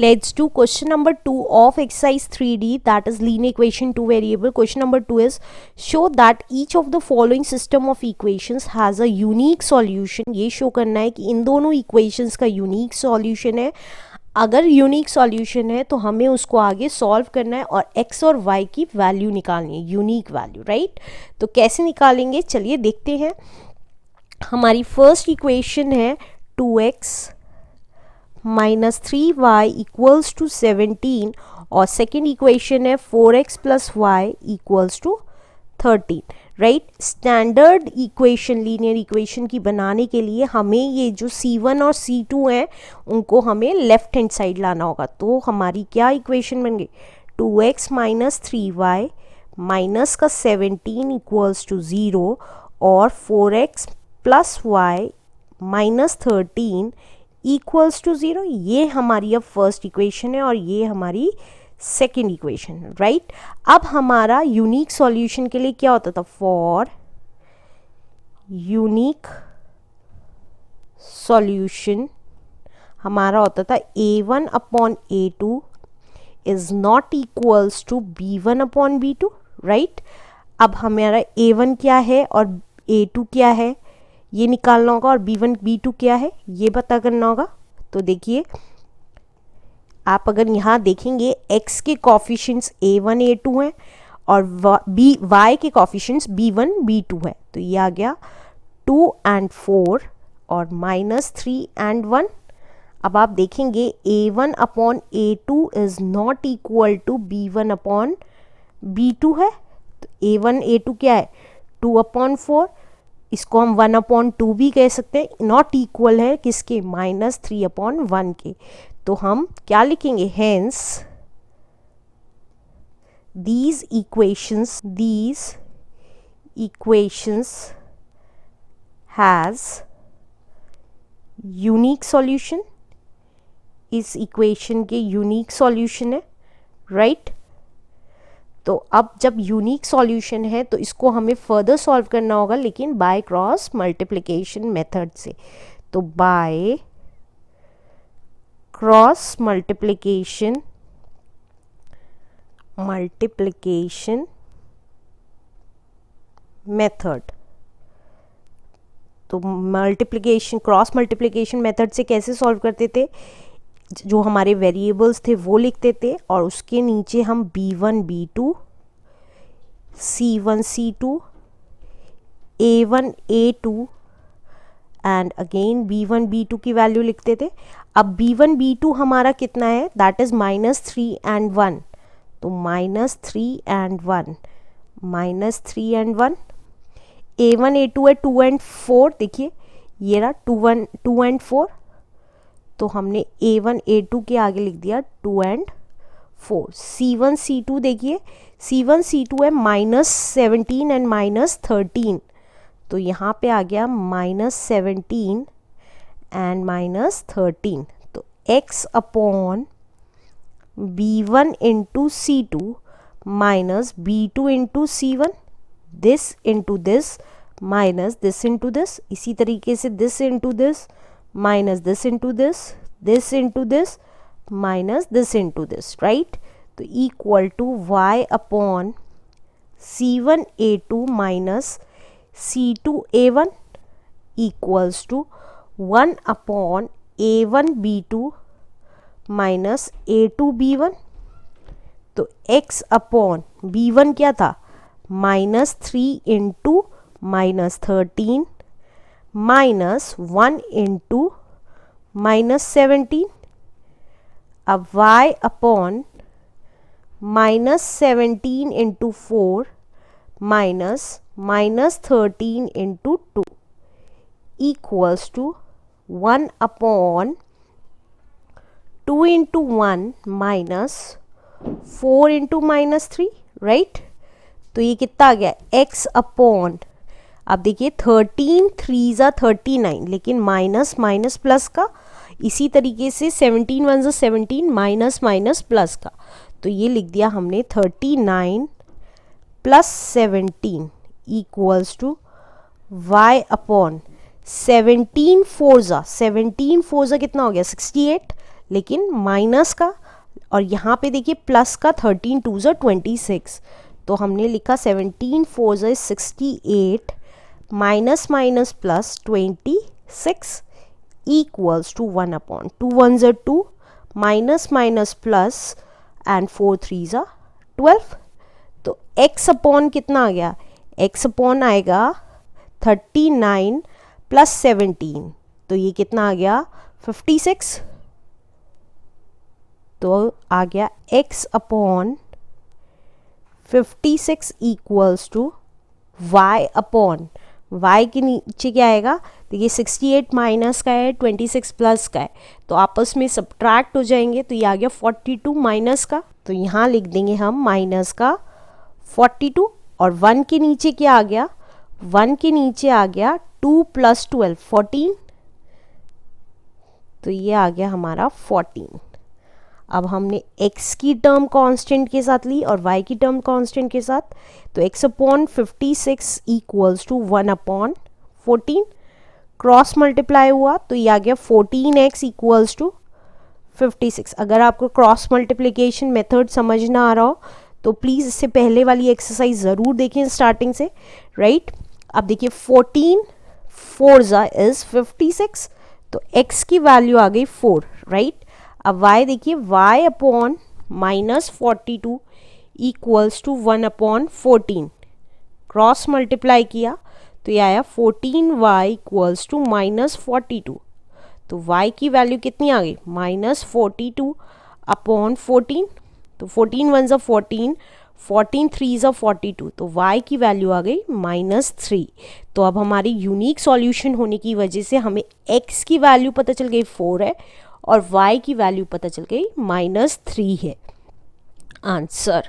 Let's do question number 2 of exercise 3D, that is linear equation 2 variable. Question number 2 is show that each of the following system of equations has a unique solution. ये show करना है कि इन दोनों equations का unique solution है. अगर unique solution है तो हमें उसको आगे सॉल्व करना है और x और y की वैल्यू निकालनी है, यूनिक वैल्यू, राइट. तो कैसे निकालेंगे चलिए देखते हैं. हमारी फर्स्ट इक्वेशन है 2x minus 3y equals to 17 और सेकेंड इक्वेशन है 4x plus y equals to 13, right. Standard equation linear equation की बनाने के लिए हमें ये जो C1 और C2 हैं उनको हमें लेफ्ट हैंड साइड लाना होगा. तो हमारी क्या इक्वेशन बन गई 2x माइनस 3y माइनस का 17 इक्वल्स टू 0 और 4x plus y minus 13 equals to 0. ये हमारी अब फर्स्ट इक्वेशन है और ये हमारी सेकेंड इक्वेशन, राइट. अब हमारा यूनिक सॉल्यूशन के लिए क्या होता था, फॉर यूनिक सॉल्यूशन हमारा होता था a1 upon a2 is not equals to b1 upon b2, right. अब हमारा a1 क्या है और a2 क्या है ये निकालना होगा और b1 b2 क्या है ये पता करना होगा. तो देखिए आप अगर यहाँ देखेंगे x के कॉफिशिएंट्स a1 a2 हैं और y के कॉफिशिएंट्स b1 b2 है. तो ये आ गया 2 and 4 और माइनस 3 and 1. अब आप देखेंगे a1 upon a2 is not equal to b1 upon b2 है. तो a1 a2 क्या है 2 अपॉन 4, इसको हम 1 अपॉन 2 भी कह सकते हैं. नॉट इक्वल है किसके माइनस 3 अपॉन 1 के. तो हम क्या लिखेंगे, hence these equations has unique solution. इस इक्वेशन के यूनिक सॉल्यूशन है, राइट. तो अब जब यूनिक सॉल्यूशन है तो इसको हमें फर्दर सॉल्व करना होगा लेकिन बाय क्रॉस मल्टीप्लिकेशन मेथड से. तो बाय क्रॉस मल्टीप्लिकेशन मेथड. तो मल्टीप्लिकेशन क्रॉस मल्टीप्लिकेशन मेथड से कैसे सॉल्व करते थे, जो हमारे वेरिएबल्स थे वो लिखते थे और उसके नीचे हम b1 b2 c1 c2 a1 a2 and again b1 b2 की वैल्यू लिखते थे. अब b1 b2 हमारा कितना है, दैट इज माइनस 3 and 1. तो minus 3 and 1 minus 3 and 1. a1 a2 है 2 and 4, देखिए ये रहा 2 and 4. तो हमने a1 a2 के आगे लिख दिया 2 and 4. c1 c2 देखिए c1 c2 है माइनस 17 and माइनस 13. तो यहाँ पे आ गया माइनस 17 एंड माइनस 13. तो x upon b1 into c2 minus b2 into c1, this into this minus this into this. इसी तरीके से this into this minus this into this into this minus this into this, right. तो equal to y upon c1 a2 minus c2 a1 equals to 1 upon a1 b2 minus a2 b1. तो x upon b1 क्या था minus 3 into minus 13 minus 1 into minus 17. अब y upon minus 17 into 4 minus minus 13 into 2 equals to 1 upon 2 into 1 minus 4 into minus 3, right. तो ये कितना आ गया x upon, अब देखिए 13 3 ज़ा 39 लेकिन माइनस माइनस प्लस का, इसी तरीके से 17 1 ज़ा 17 माइनस माइनस प्लस का. तो ये लिख दिया हमने 39 plus 17 equals to y upon 17 4 ज़ा कितना हो गया 68 लेकिन माइनस का, और यहाँ पे देखिए प्लस का 13 2 ज़ा 26, तो हमने लिखा 17 4 ज़ा 68 minus minus plus 26 equals to 1/2 1 ज़ा 2 माइनस माइनस प्लस एंड 4 3 ज़ा 12। तो x अपॉन कितना आ गया, x अपॉन आएगा 39 प्लस 17, तो ये कितना आ गया 56। तो आ गया x upon 56 equals to y upon, y के नीचे क्या आएगा, देखिए 68 माइनस का है, 26 प्लस का है, तो आपस में सब्ट्रैक्ट हो जाएंगे, तो ये आ गया 42 माइनस का, तो यहाँ लिख देंगे हम माइनस का 42, और 1 के नीचे क्या आ गया, 1 के नीचे आ गया 2 प्लस 12 14, तो ये आ गया हमारा 14। अब हमने x की टर्म कांस्टेंट के साथ ली और y की टर्म कांस्टेंट के साथ, तो x upon 56 equals to 1/14, cross multiply हुआ तो ये आ गया 14x इक्वल्स टू 56। अगर आपको क्रॉस मल्टीप्लिकेशन मेथड समझ ना आ रहा हो तो प्लीज़ इससे पहले वाली एक्सरसाइज ज़रूर देखें स्टार्टिंग से, राइट। अब देखिए 14 4 ज़ा इज़ 56, तो x की वैल्यू आ गई 4, राइट। अब y देखिए, y upon minus 42 equals to 1/14, cross multiply किया तो ये आया 14y इक्वल्स टू माइनस 42, तो y की वैल्यू कितनी आ गई माइनस 42 अपॉन 14, तो 14 1 ज़ा 14, 14 3 ज़ा 42, तो y की वैल्यू आ गई -3। तो अब हमारी यूनिक सॉल्यूशन होने की वजह से हमें x की वैल्यू पता चल गई 4 है और y की वैल्यू पता चल गई -3 है। आंसर